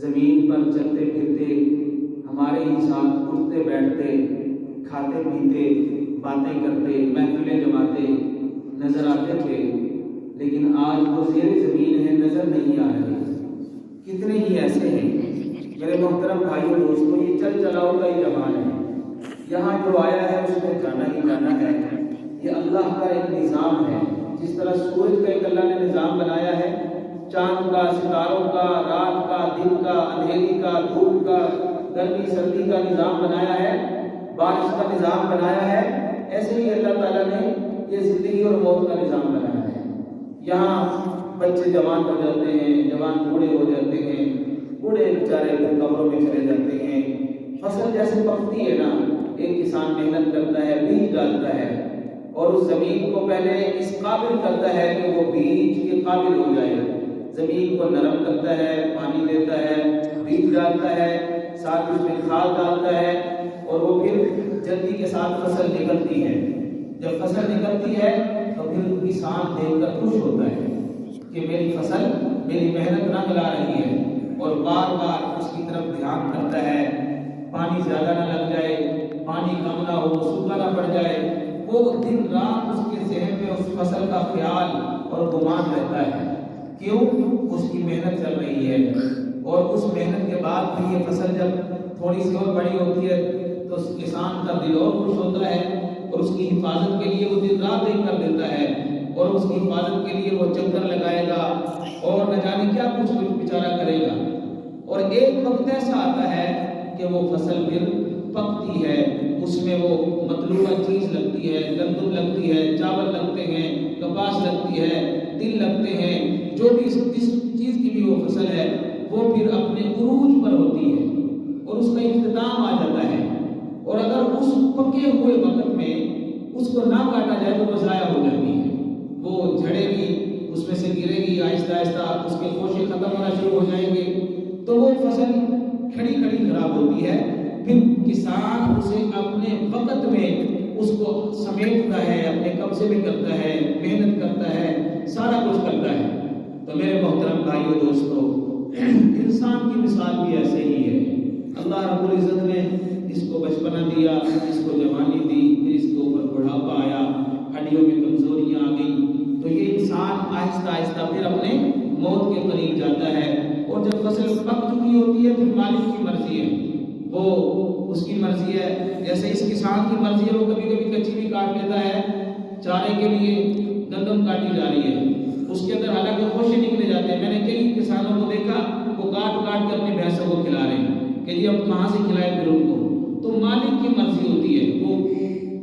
زمین پر چلتے پھرتے ہمارے ہی ساتھ اٹھتے بیٹھتے کھاتے پیتے باتیں کرتے محفلیں جماتے نظر آتے تھے، لیکن آج وہ زیر زمین ہے، نظر نہیں آ رہے۔ کتنے ہی ایسے ہیں میرے محترم بھائیوں دوستوں، یہ چل چلاؤ کا ہی زمان ہے، یہاں جو آیا ہے اس نے جانا ہی جانا ہے۔ یہ اللہ کا ایک نظام ہے، جس طرح سورج کا ایک اللہ نے نظام بنایا ہے، چاند کا، ستاروں کا، رات کا، دن کا، اندھیری کا، دھوپ کا، گرمی سردی کا نظام بنایا ہے، بارش کا نظام بنایا ہے، ایسے ہی اللہ تعالیٰ نے یہ زندگی اور موت کا نظام بنایا ہے۔ یہاں بچے جوان ہو جاتے ہیں، جوان بوڑھے ہو جاتے ہیں، بوڑھے بیچارے پھر قبروں میں چلے جاتے ہیں۔ فصل جیسے پکتی ہے نا، ایک کسان محنت کرتا ہے، بیج ڈالتا ہے اور اس زمین کو پہلے اس قابل کرتا ہے کہ وہ بیج کے قابل ہو جائے، زمین کو نرم کرتا ہے، پانی دیتا ہے، بیج ڈالتا ہے، ساتھ اس میں کھاد ڈالتا ہے اور وہ پھر جلدی کے ساتھ فصل نکلتی ہے۔ جب فصل نکلتی ہے تو پھر کسان دیکھ کر خوش ہوتا ہے کہ میری فصل میری محنت نہ ملا رہی ہے، اور بار بار اس کی طرف دھیان کرتا ہے، پانی زیادہ نہ لگ جائے، پانی کم نہ ہو، سوکھا نہ پڑ جائے۔ وہ دن رات اس کے ذہن میں اس فصل کا خیال اور گمان رہتا ہے، کیوں؟ اس کی محنت چل رہی ہے، اور اس محنت کے بعد بھی یہ فصل جب تھوڑی سی اور بڑی ہوتی ہے تو اس کسان کا دل اور خوش ہوتا ہے، اور اس کی حفاظت کے لیے وہ دن رات ایک کر دیتا ہے، اور اس کی حفاظت کے لیے وہ چکر لگائے گا اور نہ جانے کیا کچھ بیچارہ کرے گا۔ اور ایک وقت ایسا آتا ہے کہ وہ فصل پھر پکتی ہے، اس میں وہ مطلوبہ چیز لگتی ہے، گندم لگتی ہے، چاول لگتے ہیں، کپاس لگتی ہے، تل لگتے ہیں، جو بھی جس چیز کی بھی وہ فصل ہے وہ پھر اپنے عروج پر ہوتی ہے اور اس کا اختتام آ جاتا ہے۔ اور اگر اس پکے ہوئے وقت میں اس کو نہ کاٹا جائے تو وہ ضائع ہو جاتی ہے، وہ جھڑے گی، اس میں سے گرے گی، آہستہ آہستہ اس کے خوشے ختم ہونا شروع ہو جائیں گے، تو وہ فصل کھڑی کھڑی خراب ہوتی ہے۔ پھر کسان اسے اپنے وقت میں اس کو سمیٹتا ہے، اپنے قبضے میں کرتا ہے، محنت کرتا ہے، سارا کچھ کرتا ہے۔ تو میرے محترم بھائیو دوستو، انسان کی مثال بھی ایسے ہی ہے۔ اللہ رب العزت نے اس کو بچپنا دیا، اس کو جوانی دی، پھر اس کے اوپر بڑھاپا آیا، ہڈیوں میں کمزوریاں آ گئی، تو یہ انسان آہستہ آہستہ پھر اپنے موت کے قریب جاتا ہے۔ اور جب فصل پک چکی ہوتی ہے پھر مالک کی مرضی ہے، وہ اس کی مرضی ہے، جیسے اس کسان کی مرضی ہے، وہ کبھی کبھی کچی بھی کاٹ لیتا ہے، چارے کے لیے گندم کاٹی جا رہی ہے، اس کے اندر حالانکہ خوشے نکلے جاتے ہیں۔ میں نے کئی کسانوں کو دیکھا وہ کاٹ کاٹ کے اپنی بھینسوں کو کھلا رہے ہیں کہ جی اب کہاں سے کھلائے پھر ان کو۔ تو مالک کی مرضی ہوتی ہے، وہ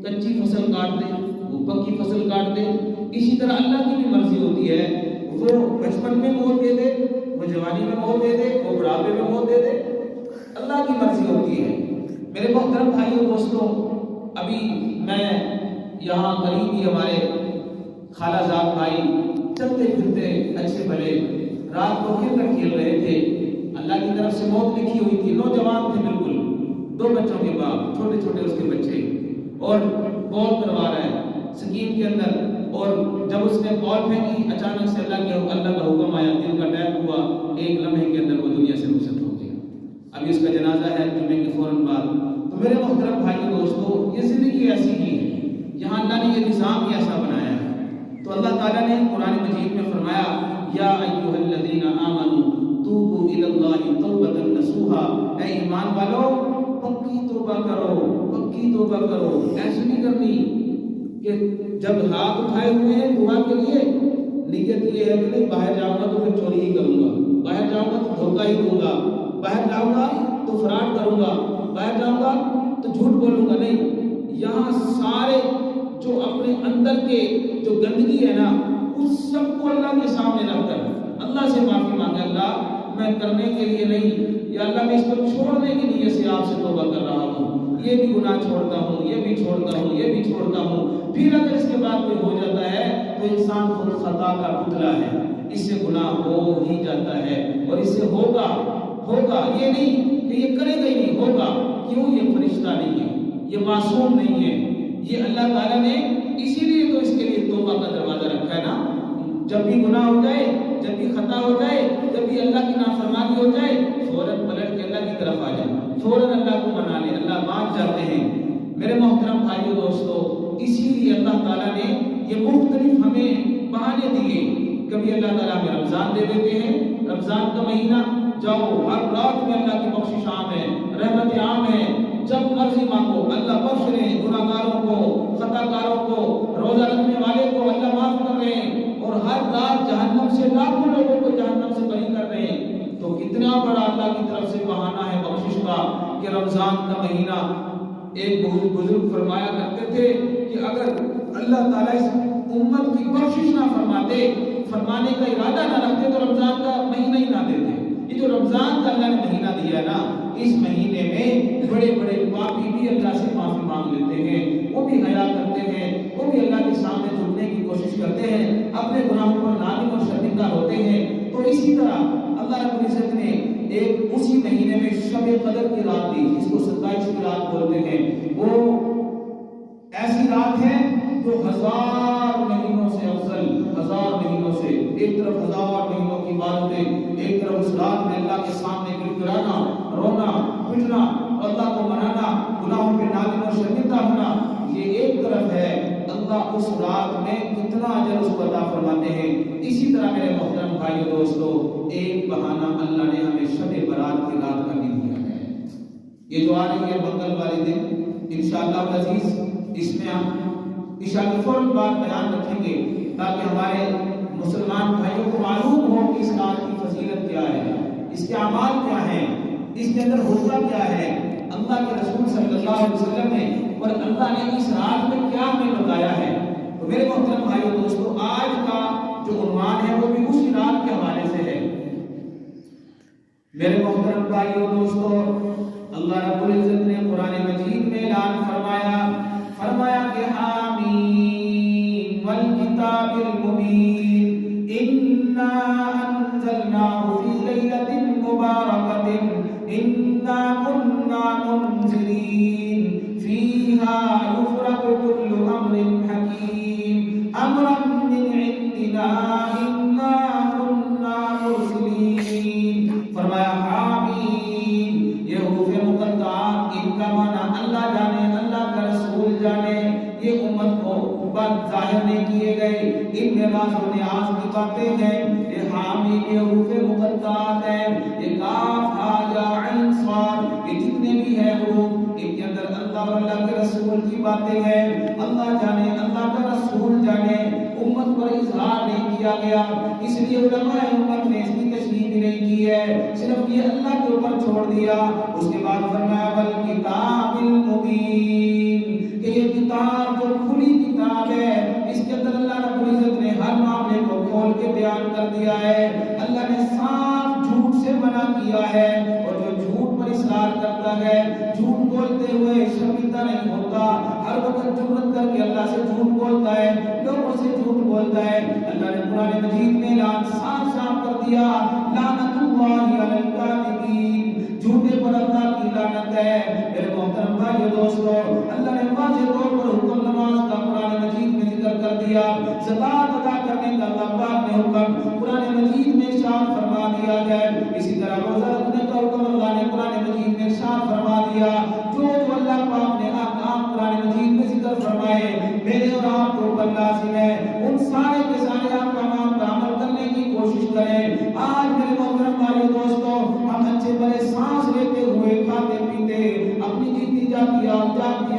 کچی فصل کاٹ دے، وہ پکی فصل کاٹ دے۔ اسی طرح اللہ کی بھی مرضی ہوتی ہے، وہ بچپن میں موت دے دے، وہ جوانی میں موت دے دے، وہ بڑھاپے میں موت دے دے، اللہ کی مرضی ہوتی ہے۔ میرے محترم بھائیوں دوستوں، ابھی میں یہاں قریب ہی ہمارے خالہ زاد بھائی چلتے پھرتے اچھے بھلے رات کو کرکٹ کھیل رہے تھے، اللہ کی طرف سے موت لکھی ہوئی تھی، نوجوان تھے بالکل، 2 بچوں کے باپ، چھوٹے چھوٹے اس کے بچے، اور بال کروا رہا ہے سکیم کے اندر، اور جب اس نے بال پھینکی اچانک سے اللہ کا حکم آیا، دل کا اٹیک ہوا، ایک لمحے کے اندر وہ دنیا سے رخصت ہو گیا۔ ابھی اس کا جنازہ ہے جمعے کے فوراً بعد۔ تو میرے محترم بھائیو دوستو، یہ زندگی ایسی ہی ہے، یہاں اللہ نے یہ نظام ہی ایسا بنایا ہے۔ تو اللہ تعالیٰ نے قرآن مجید میں فرمایا، یا ایھا الذین آمنوا توبوا الی اللہ توبۃ نصوحا، اے ایمان والو پکی توبہ کرو، پکی توبہ کرو، ایسی نہیں کرنی کہ جب ہاتھ اٹھائے ہوئے ہیں دعا کے لیے نیت یہ ہے کہ نہیں باہر جاؤں گا تو پھر چوری ہی کروں گا، باہر جاؤں گا تو دھوکہ ہی دوں گا، باہر جاؤں گا تو فراڈ کروں گا، باہر جاؤں گا تو جھوٹ بولوں گا۔ نہیں، یہاں سارے جو اپنے اندر کے جو گندگی ہے نا اس سب کو اللہ کے سامنے رکھ کر اللہ سے معافی مانگے، اللہ میں کرنے کے لیے نہیں، یا اللہ میں اس کو چھوڑنے کے لیے سے آپ سے توبہ کر رہا ہوں، یہ بھی گناہ چھوڑتا ہوں، یہ بھی چھوڑتا ہوں، یہ بھی چھوڑتا ہوں۔ پھر اگر اس کے بعد کوئی ہو جاتا ہے تو انسان خود خطا کا پتلا ہے، اس سے گناہ ہو ہی جاتا ہے، اور اس سے ہوگا یہ نہیں کہ یہ کرے گا ہی نہیں، ہوگا۔ کیوں؟ یہ فرشتہ نہیں ہے، یہ معصوم نہیں ہے، یہ اللہ تعالیٰ نے اسی لیے تو اس کے لیے توبہ کا دروازہ رکھا ہے نا۔ جب بھی گناہ ہو جائے، جب بھی خطا ہو جائے، جب بھی اللہ کی نافرمانی ہو جائے، فوراً اللہ تعالیٰ ہمیں رمضان دے دیتے ہیں. رمضان کا مہینہ جاؤ ہر رات میں اللہ کی بخشش عام ہے, رحمت عام ہے. جب مرضی مانگو اللہ بخش رہے ہیں, گناہ گاروں کو, خطا کاروں کو, روزہ رکھنے والے کو اللہ معاف کر رہے ہیں, اور ہر رات جہنم سے لاکھوں لوگوں کو جہنم سے بری کر رہے ہیں. تو کتنا بڑا اللہ کی طرف سے بہانہ ہے بخشش کا کہ رمضان کا مہینہ. ایک بزرگ فرمایا کرتے تھے کہ اگر اللہ تعالیٰ اس امت کی بخشش نہ فرمانے کا ارادہ نہ رکھتے تو رمضان کا مہینہ ہی نہ دیتے. یہ جو رمضان کا اللہ نے مہینہ دیا ہے نا, اس مہینے میں بڑے بڑے پاپی بھی اللہ سے معافی مانگ لیتے ہیں, وہ بھی حیا کرتے ہیں, وہ بھی اللہ کے سامنے جھکنے کی کوشش کرتے ہیں, اپنے گناہوں پر نادم اور شرمندہ ہوتے ہیں. تو اسی طرح اللہ رب العزت نے ایک اسی مہینے میں شب قدر کی رات دی, جس کو 27 کی رات بولتے ہیں. وہ ایسی رات ہے جو 1000 مہینوں سے افضل, 1000 مہینوں سے, ایک طرف 1000 مہینوں کی عبادتیں, ایک طرف اس رات میں اللہ کے سامنے گڑگڑانا, رونا, پٹنا, اللہ کو منانا, گناہوں پہ نادم اور شرمندہ ہونا, یہ ایک طرف ہے. اللہ اس رات میں کتنا اجر اس کو عطا فرماتے ہیں. اسی طرح میرے محترم بھائیو دوستو, ایک بہانہ اللہ نے ہمیں شب برات کی رات کا بھی دیا ہے. یہ جو آ رہی ہے منگل والے دن انشاءاللہ العزیز, اس میں ہم عشاء کے فوراً بعد بیان رکھیں گے تاکہ ہمارے مسلمان بھائیوں کو معلوم ہو کہ اس رات کی فضیلت کیا ہے, اس کے اعمال کیا ہیں, اس کے اندر ہوتا کیا ہے. اللہ کے رسول صلی اللہ علیہ وسلم نے اور اللہ نے اس رات میں کیا ہمیں بتایا ہے. تو میرے محترم بھائیو دوستو, آج کا جو عنوان ہے وہ بھی اسی رات کے حوالے سے ہے. میرے محترم بھائیو دوستو, اللہ رب العزت نے قرآن مجید میں اعلان فرمایا کہ حامیم والکتاب المبین انا انزلناه فی لیلۃ مبارکۃ انا کنا منذرین فیہا یفرق کل امر حکیم امرا من عندنا انا کنا مرسلین. فرمایا حامیم, یہ حروف مقطعات, ان کا معنی اللہ جانے, اللہ کا رسول جانے, یہ امت کو بات ظاہر نہیں کیے گئے, ان میں راز و نیاز کی باتیں ہیں. یہ حامیم, یہ حروف مقطعات ہیں, یہ کاف ہا یا عین صاد, یہ جتنے بھی ہیں حروف, ان کے اندر اللہ اور اللہ کے رسول کی باتیں ہیں. اللہ جانے, اللہ کا رسول جانے, امت پر اظہار نہیں کیا گیا, اس لیے علماء امت نے اس کی تشریح بھی نہیں کی ہے, صرف یہ اللہ کے اوپر چھوڑ دیا. اس کے بعد فرمایا والکتاب المبین, کہ یہ کتاب جو کھلی کتاب ہے, اس کے اندر اللہ رب العزت نے ہر معاملے کو کھول کے بیان کر دیا ہے. اللہ نے صاف جھوٹ سے منع کیا ہے, اور جو جھوٹ پر اصرار کرتا ہے, جھوٹ بولتے ہوئے شرمندہ نہیں ہوتا, ہر وقت جرأت کر کے اللہ سے جھوٹ بولتا ہے, لوگوں سے جھوٹ بولتا ہے, اللہ نے قرآن مجید میں اعلان صاف کر دیا, لعنت اللہ علی الکاذبین, جھوٹے پر اللہ کی لعنت ہے. میرے محترم بھائیو دوستو, اللہ نے واضح طور پر حکم نماز کا قرآن مجید میں ذکر کر دیا, زکات ادا کرنے کا اللہ پاک نے حکم قرآن مجید میں ارشاد فرما دیا ہے. اسی طرح روزہ رکھنے کا حکم اللہ نے قرآن مجید میں ارشاد فرما دیا. جو اللہ پاک نے احکام قرآن مجید میں ذکر فرمائے, میرے اور آپ کو اوپر لازم ہے ان سارے کے سارے احکامات پر عمل کرنے کی کوشش کریں. آج میرے محترم بھائیو دوستو, ہم اچھے بڑے سانس لیتے ہوئے, کھاتے پیتے, اپنی جیتی جاتی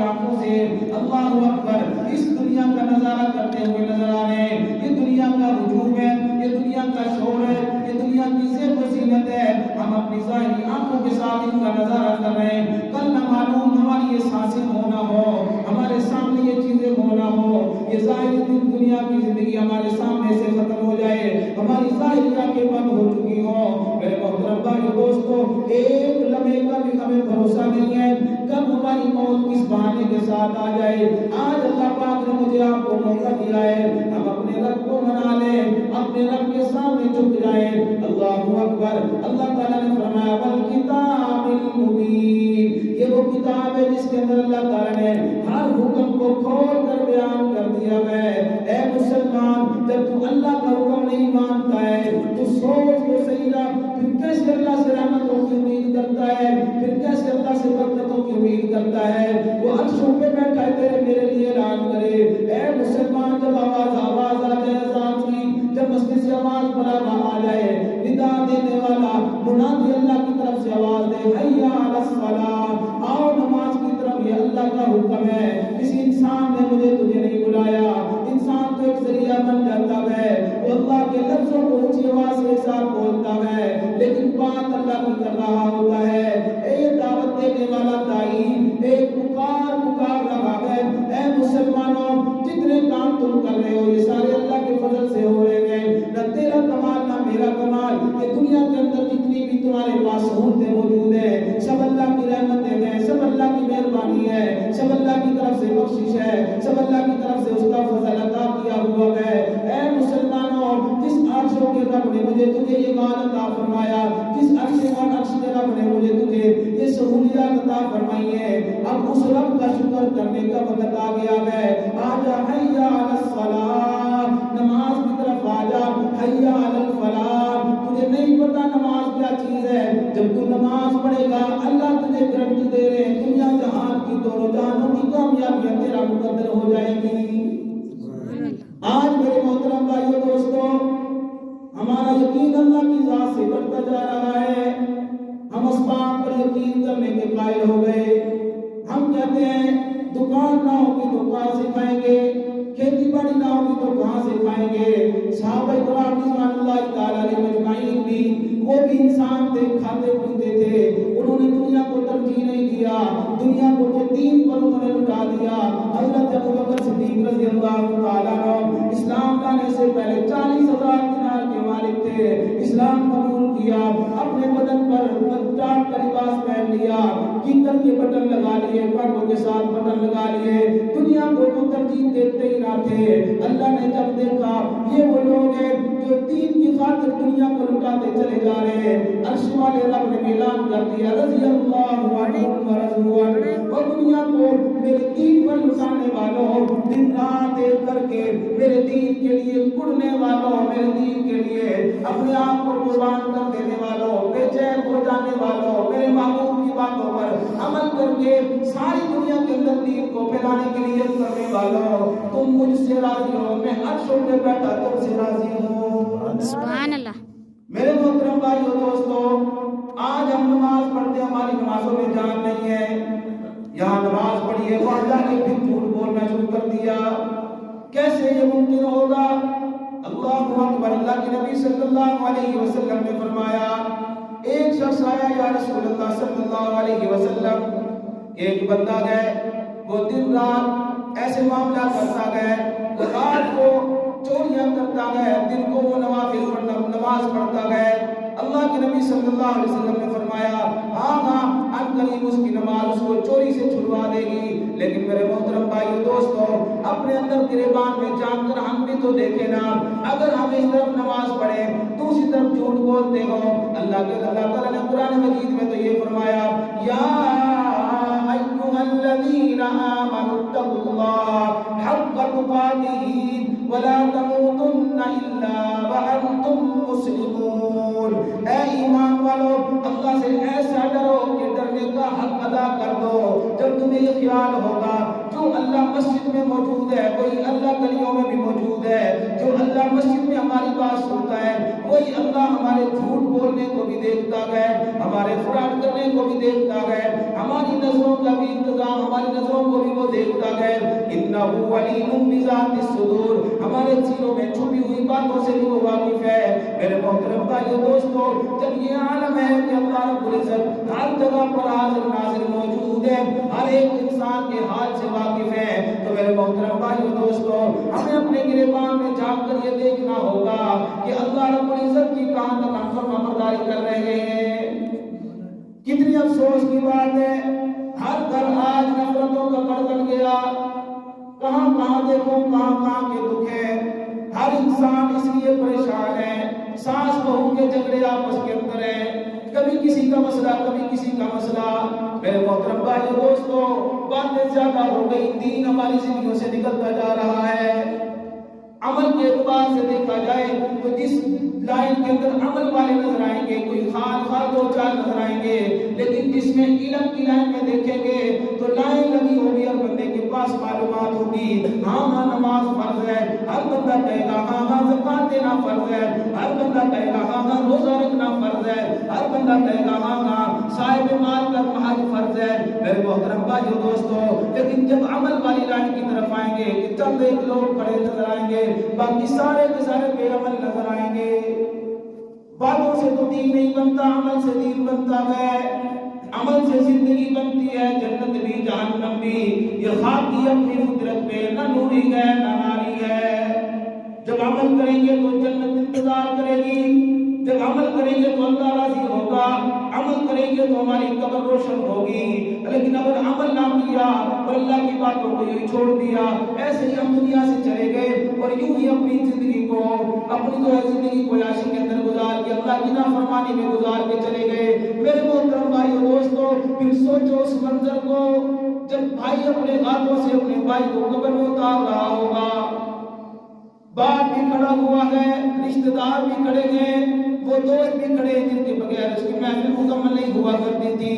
آنکھوں سے اللہ اکبر اس دنیا کا نظارہ کرتے ہوئے نظر آ رہے ہیں. یہ دنیا کا ہجوم ہے, یہ دنیا کا شور ہے, یہ دنیا کی زیب و زینت ہے, ہم اپنی ظاہری آنکھوں کے ساتھ ان کا نظارہ کر رہے ہیں. کل نہ معلوم ہماری یہ سانسیں ہونا ہو, ہمارے سامنے یہ چیزیں ہونا ہو, یہ ظاہری دنیا کی زندگی ہمارے سامنے سے ختم ہو جائے, ہماری ظاہری آنکھیں بند ہو چکی ہو. میرے محترم بھائیو دوستو, ایک لمحے کا بھی ہمیں بھروسہ نہیں ہے کب ہماری موت کس بہانے کے ساتھ آ جائے. آج اللہ پاک نے مجھے آپ کو موقع دیا ہے, ہم اپنے رب کو منا لیں, اپنے رب کے سامنے جھک جائیں. اللہ اکبر. اللہ تعالیٰ نے فرمایا والکتاب المبین, یہ وہ کتاب ہے جس کے اندر اللہ تعالیٰ نے ہر حکم کو کھول کر بیان کر دیا ہے. اے مسلمان, جب تو اللہ کا حکم نہیں مانتا ہے تو سوچ تو صحیح نا, پھر کیسے اللہ سے رحمتوں کی امید کرتا ہے, پھر کیسے اللہ سے برکتوں کی امید کرتا ہے. وہ عرشوں پہ بیٹھا ہے تیرے میرے لیے اعلان کرے. اے مسلمان, جب آواز آ جائے اذان کی, جب مسجد سے آواز منادی اللہ کی طرف سے آواز دے حی علی الصلاۃ، آؤ نماز کی طرف، یہ اللہ کا حکم ہے۔ کسی انسان نے مجھے تجھے نہیں بلایا، انسان تو ایک ذریعہ بن جاتا ہے، وہ اللہ کے لفظوں کو اونچی آواز سے ساتھ بولتا ہے لیکن بات اللہ کی کر رہا ہوتا ہے۔ اے دعوت دینے والا دائی، ایک پکار رہا ہے، اے مسلمانوں جتنے کام تم کر رہے ہو یہ سارے اللہ کے فضل سے ہو رہے ہیں، نہ تیرا کمال نہ میرا کمال۔ یہ دنیا کے اندر جتنی بھی تمہارے پاس سہولتیں موجود ہیں سب اللہ کی رحمتیں ہیں، سب اللہ کی مہربانی ہے، سب اللہ کی طرف سے بخشش ہے، سب اللہ کی طرف سے اس کا فضل عطا کیا ہوا ہے۔ اے مسلمانوں، جس عرشوں کے رب نے مجھے تجھے یہ مال عطا فرمایا، جس عرش اور عرش کے رب نے مجھے تجھے یہ سہولیات عطا فرمائی ہے، اب اس رب کا شکر کرنے کا وقت آ گیا ہے۔ آجا حی علی الصلاۃ، نماز کی طرف آجا، حی علی الفلاح۔ تجھے نہیں پتا نماز کیا چیز ہے، جب تو نماز پڑھے گا اللہ تجھے گارنٹی دے رہے ہیں دنیا جہان کی دونوں جہانوں کی کامیابیاں تیرا مقدر ہو جائیں گی۔ آج میرے محترم بھائیو دوستو، ہمارا یقین اللہ کی ذات سے بڑھتا جا رہا ہے، ہم اسباب پر یقین کرنے کے قائل ہو گئے۔ ہم کہتے ہیں دکان نہ ہوگی تو کہاں سے کھائیں گے، کھیتی باڑی نہ ہوگی تو کہاں سے کھائیں گے۔ صحابہ کرام رضوان اللہ تعالی علیہ مجمعین بھی وہ بھی انسان تھے، کھاتے پیتے تھے، انہوں نے دنیا کو ترجیح نہیں دیا، دنیا کو تو دین پر انہوں نے لٹا دیا۔ حضرت ابوبکر صدیق رضی اللہ تعالیٰ عنہ اسلام لانے سے پہلے 40,000 دینار کے مالک تھے، اسلام قبول کیا، اپنے بدن پر ٹاٹ کا لباس پہن لیا، کیکر کے بٹن لگا لیے، پردوں کے ساتھ بٹن لگا لیے، دنیا کو تو ترجیح دیتے ہی نہ تھے۔ اللہ نے جب دیکھا یہ وہ لوگ ہیں جو دین کی خاطر دنیا کو لٹاتے چلے جا رہے ہیں، عرش والے رب نے اعلان کر دیا رضی اللہ عنہم ورضوا عنہ، اور دنیا کو میرے دین پر لٹانے والوں، دن رات ایک کر کے میرے دین کے لیے کڑنے والوں، میرے دین کے لیے اپنے آپ کو قربان کر دینے والوں، بے چین ہو جانے والوں، میرے محبوب کی باتوں پر عمل کر کے ساری دنیا کے اندر دین کو پھیلانے کی نیت کرنے والوں، تم مجھ سے راضی ہو، میں عرشوں پہ بیٹھا تم سے راضی ہوں۔ سبحان اللہ۔ میرے محترم بھائیو دوستو، آج ہم نماز پڑھتے ہیں، ہماری نمازوں میں جان نہیں ہے، یہاں نماز پڑھی ہے وہاں جا کے پھر جھوٹ بولنا شروع کر دیا، کیسے یہ ممکن ہوگا؟ اللہ اکبر۔ اللہ کے نبی صلی اللہ علیہ وسلم نے فرمایا، ایک شخص آیا یا رسول اللہ صلی اللہ علیہ وسلم، ایک بندہ گئے، وہ دن رات ایسے معاملہ کرتا گئے، وہ رات کو چوریاں کرتا گئے، دن کو وہ نماز پڑھتا گئے۔ اللہ کے نبی صلی اللہ علیہ وسلم نے فرمایا، ہاں ان قریب اس کی نماز اس کو چوری سے چھڑوا دے گی، لیکن میرے محترم بھائیو دوستو، اپنے اندر گریبان میں جان کر ہم بھی تو دیکھیں نا، اگر ہم اس طرف نماز پڑھیں دوسری طرف جھوٹ بولتے ہو، اللہ تعالیٰ نے قرآن مجید میں تو یہ فرمایا، یا ایھا الذین آمنوا اتقوا اللہ حق تقاتہ ولا تموتن الا وانتم مسلمون۔ اے ایمان والو، اللہ سے ایسا ڈرو کہ ڈرنے کا حق ادا کر دو۔ جب تمہیں یہ خیال ہوگا جو اللہ مسجد میں موجود ہے وہی اللہ گلیوں میں بھی موجود ہے، جو اللہ مسجد میں ہماری بات سنتا ہے وہی اللہ ہمارے جھوٹ بولنے کو بھی دیکھتا ہے، ہمارے فراڈ کرنے کو بھی دیکھتا ہے، ہماری نظروں کا بھی انتظام، ہماری نظروں کو بھی وہ دیکھتا ہے۔ انہ علیم بذات الصدور، ہمارے سینوں میں چھپی ہوئی باتوں سے بھی وہ واقف ہے۔ میرے محترم بھائیو دوستو، جب یہ عالم ہے کہ اللہ رب العزت ہر جگہ پر حاضر ناظر موجود ہے، ہر ایک انسان کے حال سے واقف ہے، تو میرے محترم بھائیو دوستو، ہمیں اپنے گریبان میں جھانک کر یہ دیکھنا ہوگا کہ اللہ رب العزت کی کہاں تک ہم فرمانبرداری کر رہے ہیں۔ کتنی افسوس کی بات ہے، ہر گھر آج نفرتوں کا گڑھ بن گیا، کہاں کہاں دیکھو کہاں کے دکھ ہے، ہر انسان اس لیے پریشان ہے، ساس بہو کے جھگڑے آپس کے اندر ہیں، کبھی کسی کا مسئلہ کبھی کسی کا مسئلہ۔ میرے محترم بھائیو دوستو، باتیں زیادہ ہو گئی، دین ہماری زندگیوں سے نکلتا جا رہا ہے۔ عمل کے اعتبار سے دیکھا جائے تو جس لائن کے اندر عمل والے نظر آئیں گے، کوئی خال دو چار نظر آئیں گے، لیکن جس میں علم کی لائن میں دیکھیں گے تو لائن لگی ہوگی، ہر بندے کے پاس معلومات ہوگی، ہاں نماز فرض ہے، ہر بندہ کہے گا ہاں زکات دینا فرض ہے، ہر بندہ کہے گا ہاں روزہ رکھنا فرض فرض ہے؟ ہر بندہ کہے گا ہاں ہاں، صاحب مال کا محض فرض ہے میرے محترم بھائیو دوستو۔ لیکن جب عمل والی لائن کی طرف آئیں گے کہ چند ایک لوگ کھڑے نظر آئیں گے، باقی سارے کے سارے بے عمل نظر آئیں گے۔ باتوں سے تو دین نہیں بنتا، عمل سے دین بنتا ہے، عمل سے زندگی بنتی ہے، جنت بھی جہنم بھی۔ یہ خاک کی اپنی فطرت پہ نہ نوری ہے نہ ناری ہے۔ جب عمل کریں گے تو جنت انتظار کرے گی، جب عمل کریں گے تو اللہ راضی ہوگا، عمل کریں گے تو ہماری قبر روشن ہوگی۔ لیکن اگر عمل نہ کیا اور اللہ کی باتوں کو یوں چھوڑ دیا، ایسے ہی ہم دنیا سے چلے گئے اور یوں ہی اپنی زندگی کو، اپنی جو ہے زندگی کو عیاشی کے اندر گزار کے اللہ کی نافرمانی میں گزار کے چلے گئے۔ میرے محترم بھائیو دوستو، پھر سوچو اس منظر کو جب بھائی اپنے ہاتھوں سے اپنے بھائی کو قبر میں اتار رہا ہوگا، باپ بھی کھڑا ہوا ہے، رشتہ دار بھی کھڑے ہیں، وہ دوست بھی کھڑے ہیں جن کے بغیر اس کی محفل مکمل نہیں ہوا کرتی تھی۔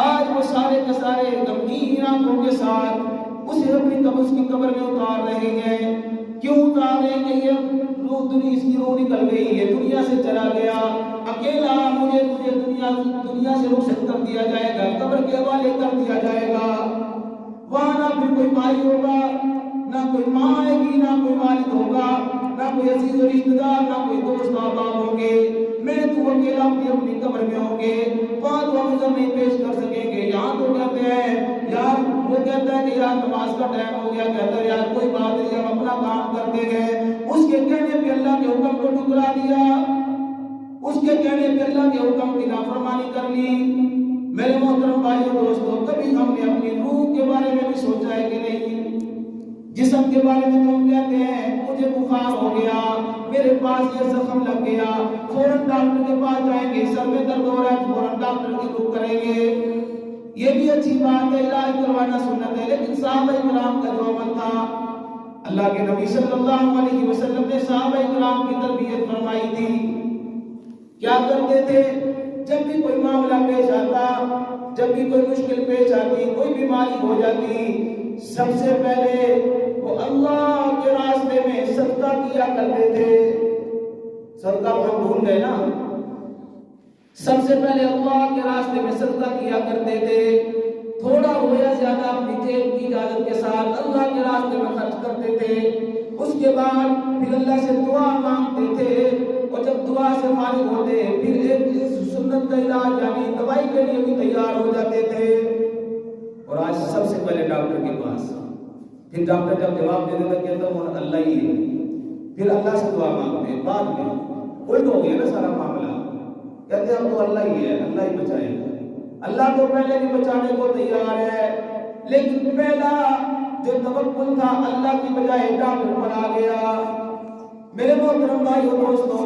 آج وہ سارے کے سارے غمگین آنکھوں کے ساتھ اسے اپنی قبر، اس کی قبر میں اتار رہے ہیں۔ کیوں اتار رہے ہیں؟ کہ یہ روح دنیا، اس کی روح نکل گئی ہے، دنیا سے چلا گیا، اکیلا مجھے دنیا سے رخصت کر دیا جائے گا، قبر کے حوالے کر دیا جائے گا۔ وہاں نہ پھر کوئی بھائی ہوگا، نہ کوئی ماں آئے گی، نہ کوئی والد ہوگا، نہ کوئی عزیز و رشتہ دار، نہ کوئی دوست احباب ہوں گے، میں تو اکیلا اپنی قبر میں ہوں گے۔ وہاں تو ہم عذر نہیں پیش کر سکیں گے۔ یہاں تو کہتے ہیں یار، وہ کہتا ہے کہ یار نماز کا ٹائم ہو گیا، کہتا ہے یار کوئی بات نہیں، ہم اپنا کام کرتے گئے۔ اس کے کہنے پہ اللہ کے حکم کو ٹکرا دیا، اس کے کہنے پہ اللہ کے حکم کی نافرمانی کر لی۔ میرے محترم بھائیو دوستو، کبھی ہم نے اپنی روح کے بارے میں بھی سوچا ہے کہ نہیں؟ جسم کے بارے میں تو ہم کہتے ہیں مجھے بخار ہو گیا، میرے پاس یہ زخم لگ گیا، فوراً ڈاکٹر کے پاس جائیں گے، سر میں درد ہو رہا ہے فوراً ڈاکٹر کی رخ کریں گے۔ یہ بھی اچھی بات ہے، علاج کروانا سنت ہے، لیکن صحابہ کرام کا جو عمل تھا، اللہ کے نبی صلی اللہ علیہ وسلم نے صحابہ کرام کی تربیت فرمائی تھی۔ کیا کرتے تھے؟ جب بھی کوئی معاملہ پیش آتا، جب بھی کوئی مشکل پیش آتی، کوئی بیماری ہو جاتی، سب سے پہلے وہ اللہ کے راستے میں صدقہ کیا کرتے تھے۔ صدقہ ہم بھول گئے نا؟ سب سے پہلے اللہ کے راستے میں صدقہ کیا کرتے تھے، تھوڑا ہو یا زیادہ اپنی جیب کی اجازت کے ساتھ اللہ کے راستے میں خرچ کرتے تھے۔ اس کے بعد پھر اللہ سے دعا مانگتے تھے، اور جب دعا سے فارغ ہوتے پھر ایک سنت کا علاج یعنی دوائی کے لیے بھی تیار ہو جاتے تھے۔ اور آج سب سے پہلے ڈاکٹر کے پاس، پھر ڈاکٹر جب جواب دے دیتا کہتا وہ اللہ ہی ہے، پھر اللہ سے دعا مانگتے، بعد میں الٹ ہو گیا نا سارا معاملہ، کہتے ہیں وہ اللہ ہی ہے، اللہ ہی بچائے گا۔ اللہ تو پہلے بھی بچانے کو تیار ہے، لیکن پہلا جو توکل تھا اللہ کی بجائے ڈاکٹر پر آ گیا۔ میرے محترم بھائی اور دوستو،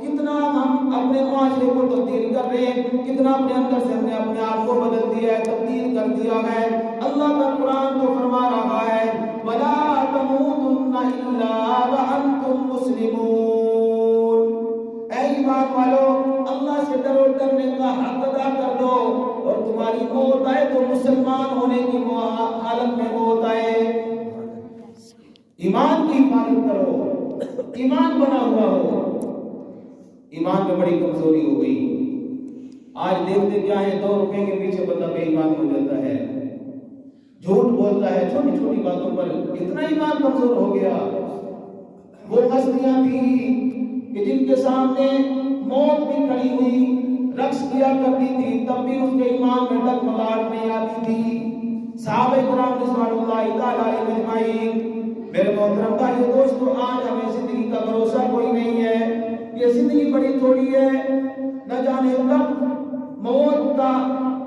کتنا ہم اپنے معاشرے کو تبدیل کر رہے ہیں، کتنا اپنے اندر سے ہم نے اپنے آپ کو بدل دیا ہے، تبدیل کر دیا ہے۔ اللہ کا قرآن تو فرما رہا ہے وَلَا تَمُوتُنَّ إِلَّا وَأَنْتُمْ مُسْلِمُونَ، اے ایمان والو اللہ سے ڈرو، ڈرنے کا حق ادا کر دو، اور تمہاری موت آئے تو مسلمان ہونے کی حالت میں موت آئے۔ ایمان کی حفاظت کرو، ایمان بنا ہوا ہو۔ ایمان میں بڑی کمزوری ہو گئی، آج دیکھتے کیا ہے، 2 روپے کے پیچھے بندہ بے ایمان ہو جاتا ہے، جھوٹ بولتا ہے چھوٹی چھوٹی باتوں پر، اتنا ایمان کمزور ہو گیا۔ وہ ہستیاں تھیں کہ جن کے سامنے موت بھی کھڑی ہوئی، رقص کیا کرتی تھی، تب بھی اس کے ایمان میں ڈگمگاہٹ نہیں آتی تھی۔ صحابہ کرام رضوان اللہ تعالی علیہم اجمعین۔ میرے محترم بھائیو دوستو، آج ہمیں زندگی کا بھروسہ کوئی نہیں ہے، یہ زندگی بڑی تھوڑی ہے، نہ جانے کب موت کا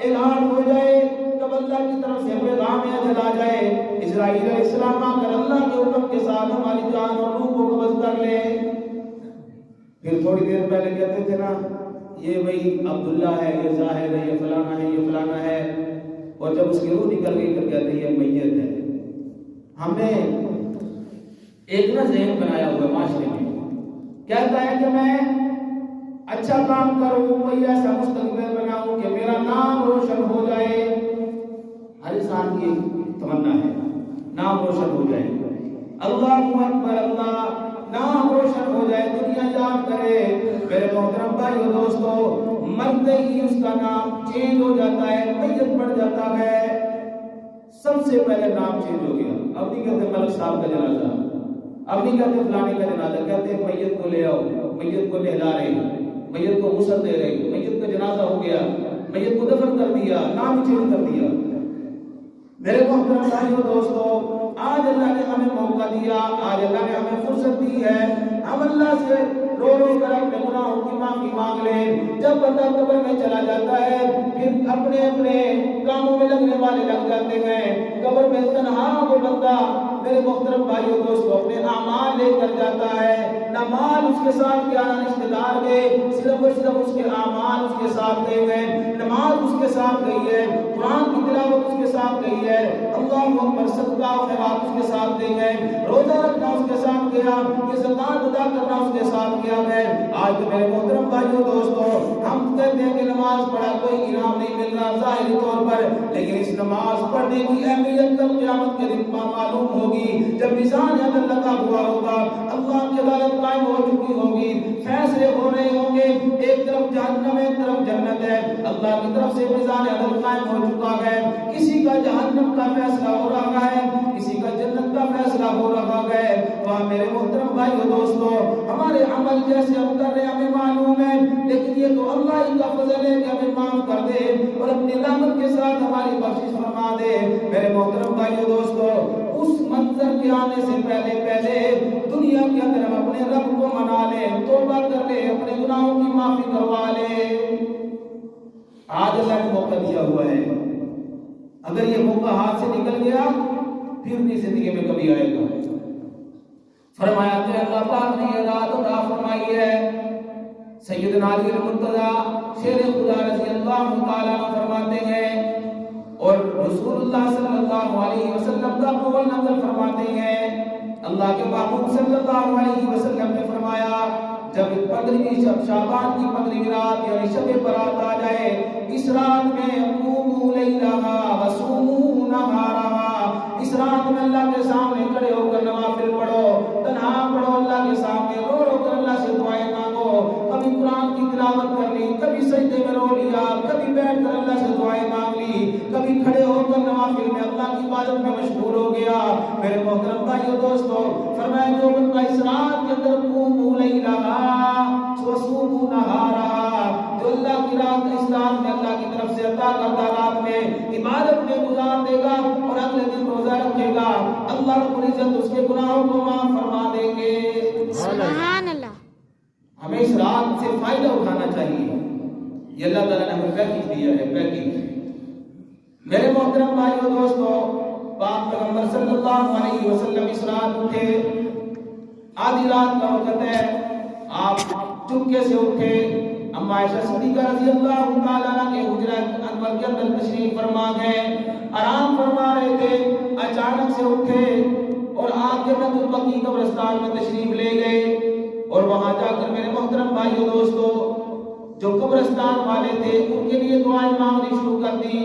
اعلان ہو جائے، کب اللہ کی طرف سے پیغام اجل آ جائے، اسرائیل علیہ السلام آ کر اللہ کے حکم کے ساتھ ہماری جان اور روح کو قبض کر لے۔ پھر تھوڑی دیر پہلے کہتے تھے نا یہ وہی عبداللہ ہے، یہ ظاہر ہے، یہ فلانا ہے، یہ فلانا ہے، اور جب اس کی روح نکل گئی پھر کہتے ہیں یہ میت ہے۔ ہم نے ایک نہ ذہن بنایا ہوا معاشرے میں، کہتا ہے کہ میں اچھا کام کروں، کوئی ایسا مستقبل بناؤں کہ میرا نام روشن ہو جائے۔ ہر انسان کی تمنا ہے نام روشن ہو جائے۔ اللہ اکبر، اللہ نام روشن ہو جائے، دنیا یاد کرے۔ میرے محترم بھائیو دوستو، مرتے ہی اس کا نام چینج ہو جاتا ہے، میت پڑ جاتا ہے۔ سب سے پہلے نام چینج ہو گیا، اب نہیں کہتے ملک صاحب کا جنازہ، اب نہیں کہتے فلانے کا جنازہ، کہتے ہیں میت کو لے آؤ، میت کو نہلا رہے ہیں، میت کو غسل دے رہے ہیں، میت کا جنازہ ہو گیا، میت کو دفن کر دیا، نام چینج کر دیا۔ میرے محترم بھائیو دوستو، آج اللہ نے ہمیں موقع دیا، آج اللہ نے ہمیں فرصت دی ہے، ہم اللہ سے رو رو کر اپنے گناہوں کی معافی مانگ لیں۔ جب بندہ قبر میں چلا جاتا ہے، پھر اپنے اپنے کاموں میں لگنے والے لگ جاتے ہیں۔ قبر میں تنہا وہ بندہ میرے محترم بھائیو دوستو اپنے اعمال لے کر جاتا ہے، نہ مال اس کے ساتھ گیا، نہ رشتہ دار گئے، صرف اور صرف اس کے اعمال اس کے ساتھ گئے ہیں، نماز اس کے ساتھ گئی ہے، قرآن کی تلاوت اس کے ساتھ گئی ہے، اللہ اکبر، صدقہ و خیرات اس کے ساتھ دے گئے، روزہ رکھنا اس کے ساتھ گیا، یہ زکات ادا کرنا اس کے ساتھ گیا ہے۔ آج تو میرے محترم بھائیو دوستو، ہم کہتے ہیں کہ نماز پڑھا کوئی انعام نہیں مل رہا ظاہری طور پر، لیکن اس نماز پڑھنے کی اہمیت کل قیامت کے دن معلوم ہوگی، جب میزان عدل لگا ہوا ہوگا، اللہ کی عدالت قائم ہو چکی ہوگی، فیصلے ہو رہے ہوں گے، ایک طرف جہنم ایک طرف جنت ہے، اللہ کی طرف سے میزان عدل قائم ہو چکا ہے، کسی کا جہنم کا فیصلہ ہو رہا ہے، کسی کا جنت کا فیصلہ ہو رہا ہے۔ وہاں میرے محترم بھائیو دوستو، ہمارے عمل جیسے ہم کر رہے ہیں ہمیں معلوم ہے، لیکن یہ تو اللہ ہی کا فضل ہے کہ ہمیں معاف کر دے اور اپنی رحمت کے ساتھ ہماری بخشش فرما دے۔ میرے محترم بھائیو دوستو، اس منظر کے آنے سے پہلے دنیا کے اندر ہم اپنے رب کو منا لیں، توبہ کر لیں، اپنے گناہوں کی معافی کروا لیں۔ آج اللہ نے موقع دیا ہوا ہے، اگر یہ موقع ہاتھ سے نکل گیا پھر اپنی زندگی میں کبھی آئے گا۔ فرمایا کہ اللہ پاک نے یہ رات عطا فرمائی ہے۔ سیدنا علی المرتضی شیر خدا رضی اللہ تعالیٰ عنہ فرماتے ہیں اور رسول اللہ صلی اللہ علیہ وسلم کا قول نقل فرماتے ہیں، اللہ کے محبوب صلی اللہ علیہ وسلم نے فرمایا جب 15ویں شعبان کی 15ویں رات یعنی شب برات آ جائے، اس رات میں قوموا لیلہا وصوموا نہارہا، اس رات میں اللہ کے سامنے کھڑے ہو کر نوافل پڑھو، تنہا پڑھو، اللہ کے سامنے رو رو کر اللہ سے دعائیں مانگو، کبھی قرآن کی تلاوت کر لی، کبھی سجدے میں رو لیا، کبھی بیٹھ کر اللہ سے دعائیں مانگ لی، کبھی کھڑے ہو کر نوافل میں اللہ کی عبادت میں مشغول ہو گیا۔ میرے محترم بھائیو دوستو، فرمایا جو بندہ اس رات کے اندر قوموا لیلہا وصوموا نہارہا، جو اللہ کی رات اس رات میں اللہ کی طرف سے عطا کردہ رات میں عبادت میں گزار دے گا اور اگلے دن روزہ رکھے گا، اللہ رب العزت اس کے گناہوں کو معاف فرما دیں گے۔ سبحان اللہ۔ ہمیں اس رات سے فائدہ اٹھانا چاہیے، یہ اللہ تعالیٰ نے ہمیں پیکج دیا ہے، پیکج۔ میرے محترم بھائیو دوستو، پاک پیغمبر صلی اللہ علیہ وسلم اس رات اٹھے، آدھی رات کا وقت ہے، آپ چپکے سے اٹھے، اما عائشہ صدیقہ رضی اللہ تعالیٰ عنہ کے حجرہ انور کے اندر تشریف فرما گئے، آرام فرما رہے تھے، اچانک سے اٹھے اور آپ جنت البقیع قبرستان میں تشریف لے گئے، اور وہاں جا کر میرے محترم بھائیو دوستو جو قبرستان والے تھے ان کے لیے دعائیں مانگنی شروع کر دی۔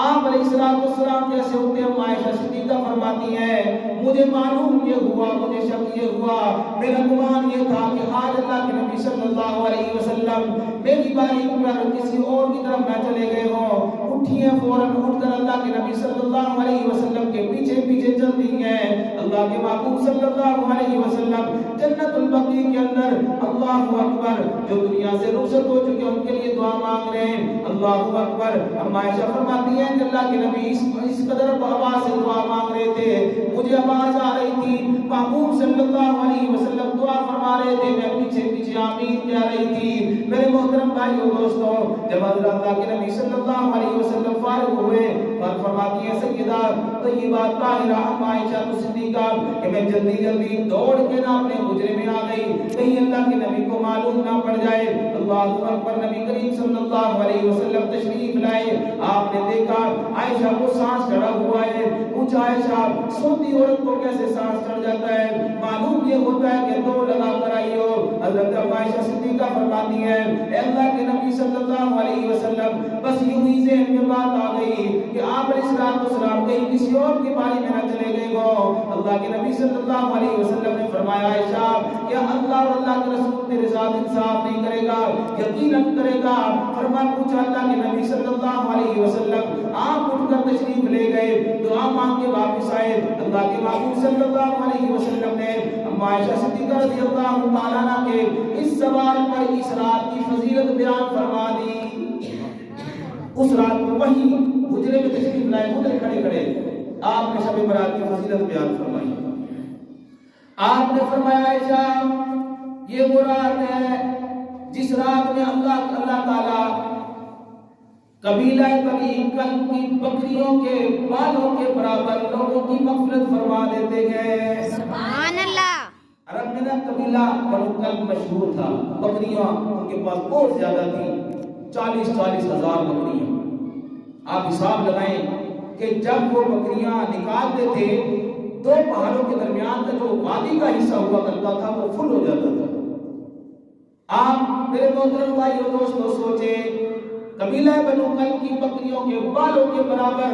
آپ علیہ السلام جیسے اٹھے، اما عائشہ صدیقہ فرماتی ہیں مجھے معلوم یہ ہوا، مجھے شک یہ ہوا، میرا گمان یہ تھا کہ آج اللہ کے نبی صلی اللہ علیہ وسلم میری باری پر کسی اور کی طرف نہ چلے گئے ہوں۔ اٹھی ہیں، فوراً اٹھ کر اللہ کے نبی صلی اللہ علیہ وسلم کے پیچھے پیچھے چل دی ہیں۔ اللہ کے محبوب صلی اللہ علیہ وسلم جنت البقیع کے اندر اللہ اکبر جو دنیا سے رخصت ہو چکے ان کے لیے دعا مانگ رہے ہیں، اللہ اکبر۔ اما عائشہ فرماتی ہیں کہ اللہ کے نبی اس قدر آواز سے دعا مانگ رہے تھے، مجھے آواز آ رہی تھی، محبوب صلی اللہ علیہ وسلم دعا فرما رہے تھے، میں پیچھے پیچھے آمین کہہ رہی تھی۔ میرے محترم بھائیو دوستو، جب حضرت اللہ کے نبی صلی اللہ علیہ وسلم فارغ ہوئے، فرماتی ہیں سیدہ طیبہ طاہرہ اما عائشہ صدیقہ کہ میں جلدی جلدی دوڑ کے نہ اپنے حجرے میں آ گئی، کہیں اللہ کے نبی کو معلوم نہ پڑ جائے۔ اللہ اکبر، نبی کریم صلی اللہ علیہ وسلم تشریف لائے، آپ نے دیکھا عائشہ کو سانس چڑھا ہوا ہے، پوچھا عائشہ سوتی عورت کو کیسے سانس چڑھ جاتا ہے، معلوم یہ ہوتا ہے کہ دوڑ لگا کر آئی ہو۔ حضرت عائشہ صدیقہ فرماتی ہیں اے اللہ کے نبی صلی اللہ علیہ وسلم بس یوں ہی ذہن میں بات آ گئی کہ کہ آپ علیہ السلام کہیں کسی اور کی باری میں نہ چلے گئے ہو. اللہ کے نبی صلی اللہ علیہ وسلم نے فرمایا عائشہ کیا اللہ اور اللہ کے رسول تیرے ساتھ انصاف نہیں کرے گا؟ یقیناً کرے گا. پوچھا اللہ کے نبی صلی اللہ علیہ وسلم آپ اٹھ کر تشریف لے گئے, دعا مانگ کے واپس آئے. اللہ کے محبوب صلی اللہ علیہ وسلم نے عائشہ صدیقہ رضی اللہ تعالیٰ عنہ کے اس سوال پر اس رات کی فضیلت بیان فرما دی. اس رات کو وہی حجرے میں تشریف لائے, ادھر کھڑے کھڑے آپ نے شب برات کی فضیلت بیان فرمائی. آپ نے فرمایا عائشہ یہ وہ رات ہے جس رات میں اللہ تعالیٰ قبیلہ بنی کلب کی بکریوں کے بالوں کے برابر لوگوں کی مغفرت فرما دیتے ہیں. سبحان اللہ. عرب میں نا قبیلہ بنی کلب مشہور تھا, بکریاں ان کے پاس بہت زیادہ تھیں, 40,000 بکریاں. آپ حساب لگائیں کہ جب وہ بکریاں نکالتے تھے دو پہاڑوں کے درمیان کا جو وادی کا حصہ ہوا کرتا تھا وہ فل ہو جاتا تھا. آپ میرے محترم بھائیو دوستو سوچے قبیلہ بنو کلب کی بکریوں کے بالوں کے برابر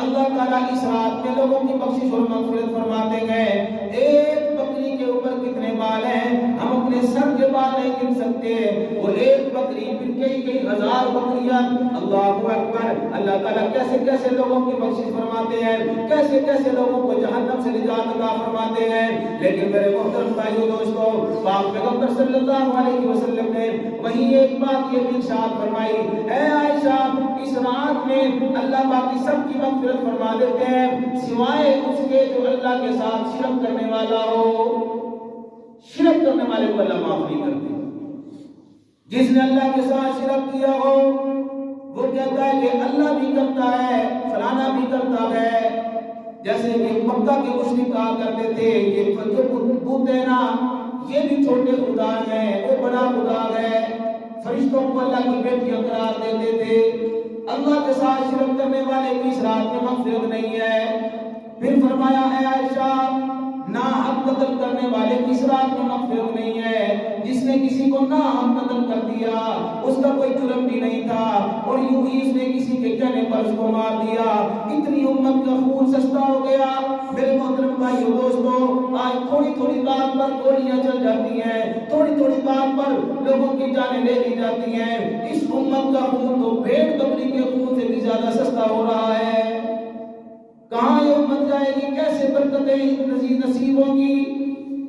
اللہ تعالیٰ اس رات میں لوگوں کی بخشش اور مغفرت فرماتے گئے. ایک بکری کے اوپر کتنے بال ہیں ہم اپنے سر کے بال نہیں گن سکتے. وہ ایک بکری پھر کئی ہزار بکریاں. اللہ اکبر. اللہ تعالیٰ کیسے کیسے لوگوں کی بخشش فرماتے ہیں, کیسے کیسے لوگوں کو جہنم سے نجات عطا فرماتے ہیں. لیکن میرے محترم بھائیو دوستو پاک پیغمبر صلی اللہ علیہ وسلم نے وہی ایک بات یہ بھی ارشاد فرمائی, اے عائشہ اس رات میں اللہ باقی سب کی مغفرت فرما دیتے ہیں سوائے اس کے جو اللہ کے ساتھ شرک کرنے والا ہو. شرک کرنے والے کو اللہ معاف نہیں کرتے. جس نے اللہ کے ساتھ شرک کیا ہو وہ کہتا ہے کہ اللہ بھی کرتا ہے فلانا بھی کرتا ہے. جیسے کہ مکہ کے مشرک کہا کرتے تھے کہ جو بت ہے نا یہ بھی چھوٹے خدا ہیں, وہ بڑا خدا ہے. فرشتوں کو اللہ کی بیٹیاں قرار دیتے تھے. اللہ کے ساتھ شرک کرنے والے کی اس رات میں مغفرت نہیں ہے. پھر فرمایا اے عائشہ ناحق قتل کرنے والے کی اس رات میں مغفرت نہیں ہے. جس نے کسی کو ناحق قتل کر دیا اس کا کوئی جرم بھی نہیں تھا اور یوں ہی اس نے کسی کے کہنے پر اس کو مار دیا, اتنی امت کا خون سستا ہو گیا. میرے محترم بھائیو دوستو آج تھوڑی تھوڑی بات پر گولیاں چل جاتی ہیں, تھوڑی تھوڑی بات پر لوگوں کی جانیں لے لی جاتی ہیں. اس امت کا خون تو بھیڑ بکری کے خون سے بھی زیادہ سستا ہو رہا ہے. کہاں یہ امت جائے گی, کیسے برکتیں نصیب ہوگی,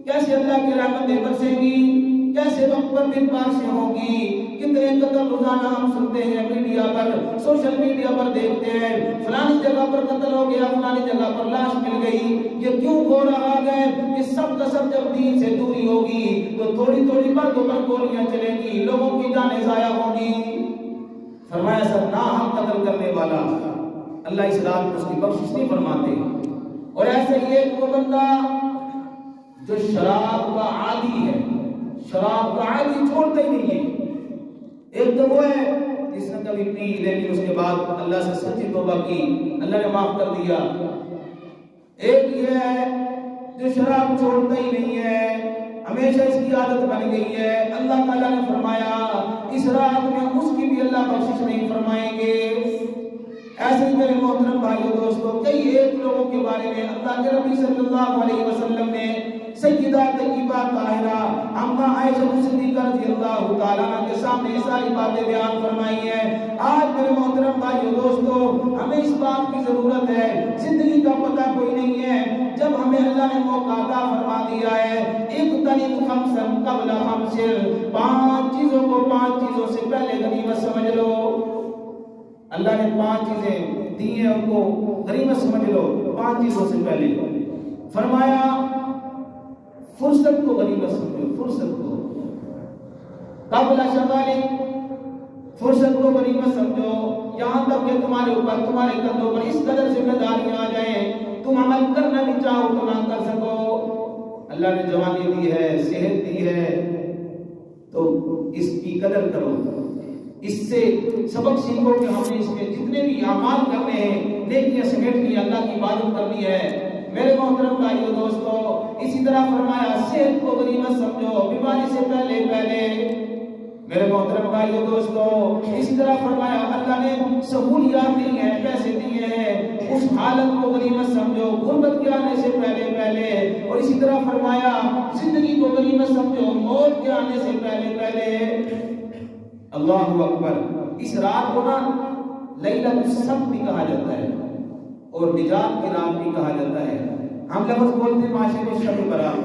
کیسے اللہ کی رحمتیں برسیں گی, کیسے وقت پر دن بارشیں ہوں گی. کتنے قتل روزانہ ہم سنتے ہیں میڈیا پر, سوشل میڈیا پر دیکھتے ہیں فلانی جگہ پر قتل ہو گیا, فلانی جگہ پر لاش مل گئی. یہ کیوں ہو رہا ہے؟ یہ سب کا سب جب دین سے دوری ہوگی تو تھوڑی تھوڑی باتوں پر گولیاں چلیں گی, لوگوں کی جانیں ضائع ہوں گی. فرمایا سب ناحق قتل کرنے والا اللہ اس رات میں اس کی بخشش نہیں فرماتے. اور ایسے ہی ایک وہ بندہ جو شراب کا عادی ہے, شراب کا عادی چھوڑتا ہی نہیں ہے. ایک تو وہ ہے جس نے کبھی پی لیکن اس کے بعد اللہ سے سچی توبہ کی, اللہ نے معاف کر دیا. ایک یہ ہے جو شراب چھوڑتا ہی نہیں ہے, ہمیشہ اس کی عادت بن گئی ہے. اللہ تعالیٰ نے فرمایا اس رات میں اس کی بھی اللہ بخشش نہیں فرمائیں گے. ایسے ہی میرے محترم بھائیو دوستو کئی ایک لوگوں کے بارے میں اللہ کے نبی صلی اللہ علیہ وسلم نے سیدہ طیبہ طاہرہ اما عائشہ صدیقہ رضی اللہ تعالیٰ عنہ کے سامنے ساری باتیں بیان فرمائی ہیں. آج میرے محترم بھائیو دوستو ہمیں اس بات کی ضرورت ہے, زندگی کا پتہ کوئی نہیں ہے. جب ہمیں اللہ نے موقع عطا فرما دیا ہے اغتنم خمسا قبل خمس, 5 چیزوں کو 5 چیزوں سے پہلے غنیمت سمجھ لو. اللہ نے 5 چیزیں دی ہیں, ان کو غنیمت سمجھ لو 5 چیزوں سے پہلے. فرمایا فرصت کو غنیمت سمجھو, فرصت کو قبل شغالک, فرصت کو غنیمت سمجھو. یہاں تک کہ تمہارے اوپر تمہارے کندھوں پر اس قدر ذمہ داریاں آ جائیں تم عمل کرنا بھی چاہو تو نہ کر سکو. اللہ نے جوانی دی ہے, صحت دی ہے, تو اس کی قدر کرو. اس سے سبق سیکھو کہ ہم نے اس میں جتنے بھی اعمال کرنے ہیں نیکیاں سمیٹنی, اللہ کی عبادت کرنی ہے. میرے محترم بھائیو دوستو اسی طرح فرمایا صحت کو غنیمت سمجھو, بیماری سے پہلے. میرے محترم بھائیو دوستو اسی طرح فرمایا اللہ نے سہولیات دی ہیں, پیسے دیے ہیں اس حالت کو غنیمت سمجھو، غربت کے آنے سے پہلے، اور اسی طرح فرمایا زندگی کو غنیمت سمجھو، موت کے آنے سے پہلے۔ اللہ اکبر۔ اس رات کو نا لیلۃ الصبر بھی کہا جاتا ہے اور نجات کی رات بھی کہا جاتا ہے۔ ہم لفظ بولتے ہیں معاشرے میں شب برات،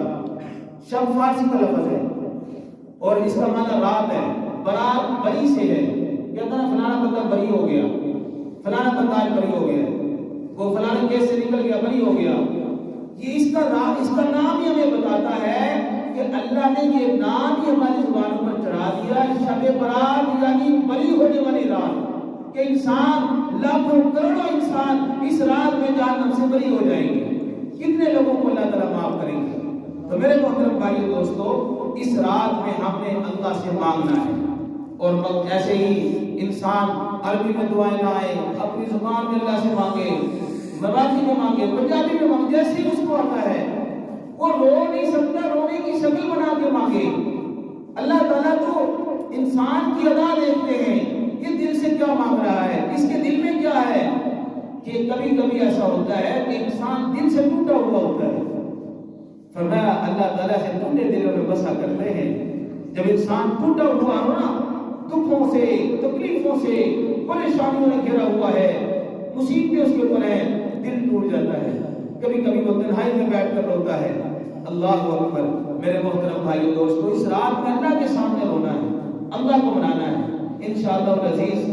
شب فارسی کا لفظ ہے اور اس کا معنی رات ہے۔ برات بری سے ہے، کہتا ہے فلانا بندہ بری ہو گیا، فلانا بندہ آج بری ہو گیا، وہ فلانے کیس سے نکل گیا، بری ہو گیا۔ یہ اس کا نام ہی ہمیں بتاتا ہے کہ اللہ نے یہ نام ہی ہماری زبانوں پر چڑھا دیا، شب برات یعنی بری ہونے والی رات، کہ انسان لاکھوں کروڑوں انسان اس رات میں جہنم سے بری ہو جائیں گے۔ کتنے لوگوں کو اللہ تعالیٰ معاف کریں گے؟ تو میرے محترم بھائیو دوستو، اس رات میں ہم نے اللہ سے مانگنا ہے، اور ایسے ہی انسان عربی میں دعائیں نہ آئے، اپنی زبان میں اللہ سے مانگے، مراٹھی میں مانگے، پنجابی میں مانگے، جیسے ہی اس کو آتا ہے، وہ رو نہیں سکتا، رونے کی شکل بنا کے مانگے۔ اللہ تعالیٰ تو انسان کی ادا دیکھتے ہیں، یہ دل سے کیا مانگ رہا ہے، اس کے دل میں کیا ہے۔ کہ کبھی کبھی ایسا ہوتا ہے کہ انسان دل سے ٹوٹا ہوا ہوتا ہے، فرمایا اللہ تعالیٰ سے ٹوٹے دلوں میں بسا کرتے ہیں۔ جب انسان ٹوٹا ہوا ہو نا، دکھوں سے، تکلیفوں سے، پریشانیوں نے گھیرا ہوا ہے، مصیبتیں اس کے اوپر ہیں، دل ٹوٹ جاتا ہے۔ کبھی کبھی وہ تنہائی میں بیٹھ کر روتا ہے۔ اللہ اکبر۔ میرے محترم بھائیو دوستو، اس رات میں اللہ کے سامنے رونا ہے، اللہ کو منانا ہے۔ انشاءاللہ العزیز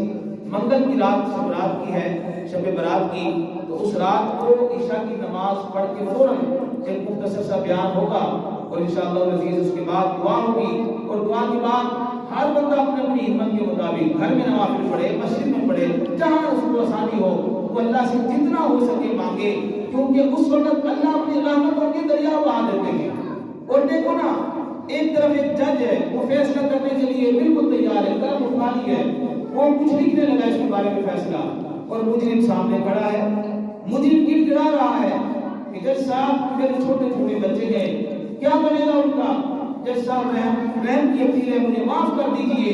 منگل کی رات شب رات کی ہے، شب برات کی، تو اس رات کو عشاء کی نماز پڑھ کے فوراً ایک مختصر سا بیان ہوگا، اور انشاءاللہ العزیز اس کے بعد دعا ہوگی، اور دعا کے بعد ہر بندہ اپنی اپنی ہمت کے مطابق گھر میں نوافل پڑھے، مسجد میں پڑھے، جہاں اس کو آسانی ہو وہ اللہ سے جتنا ہو سکے مانگے، کیونکہ اس وقت اللہ اپنی رحمتوں کے دریا بہا دیتے ہیں۔ اور دیکھو نا، ایک طرف ایک جج ہے، وہ فیصلہ کرنے کے لیے بالکل تیار ہے، قلم اٹھانی ہے، وہ کچھ لکھنے لگا اس کے بارے میں فیصلہ، اور مجرم سامنے کھڑا ہے، مجرم گڑ گڑا رہا ہے کہ جج صاحب میرے چھوٹے چھوٹے بچے ہیں، کیا بنے گا ان کا؟ جج صاحب رحم کی اپیل ہے، مجھے معاف کر دیجئے۔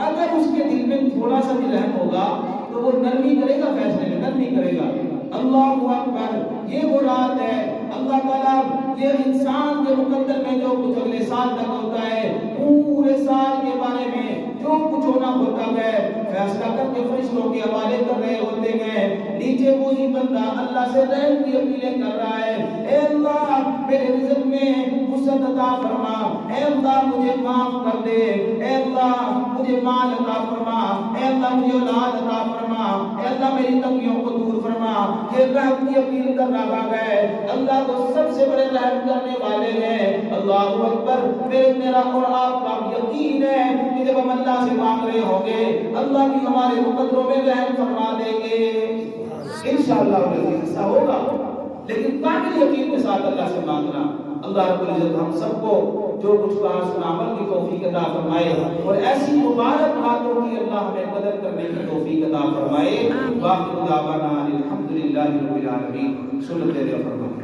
اگر اس کے دل میں تھوڑا سا بھی رحم ہوگا تو وہ نرمی کرے گا، فیصلے میں نرمی کرے گا۔ اللہ اکبر۔ یہ وہ رات ہے، اللہ تعالیٰ یہ انسان کے مقدر میں جو کچھ اگلے سال تک ہوتا ہے، پورے سال کے بارے میں جو کچھ ہونا ہوتا ہے، فیصلہ کر کے فرشتوں کے حوالے کر رہے ہوتے ہیں۔ نیچے وہی بندہ اللہ سے رحم کی اپیلیں کر رہا ہے، اے اللہ میرے رزق میں وسعت عطا فرما، اے اللہ مجھے معاف کر دے، اے اللہ مجھے مال عطا فرما، اے اللہ مجھے اولاد عطا فرما، اے اللہ میری تنگیوں کو دور فرما۔ یہ رحم کی اپیل کر رہا ہے۔ اللہ تو سب سے بڑے رحم کرنے والے ہیں۔ اللہ اکبر۔ میرا اور آپ کا یقین ہے کہ جب ہم اللہ سے مانگ رہے ہوں گے، اللہ بھی ہمارے مقدروں میں رحم فرما دیں گے، انشاءاللہ ایسا ہوگا۔ لیکن کامل یقین کے ساتھ اللہ سے مانگنا۔ اللہ رب العزت ہم سب کو جو کچھ کہا سنا عمل کی توفیق عطا فرمائے، اور ایسی مبارک راتوں کی اللہ ہمیں قدر کرنے کی توفیق عطا فرمائے۔ باقی دعوانا الحمدللہ رب العالمین۔ صلی اللہ علیہ وسلم۔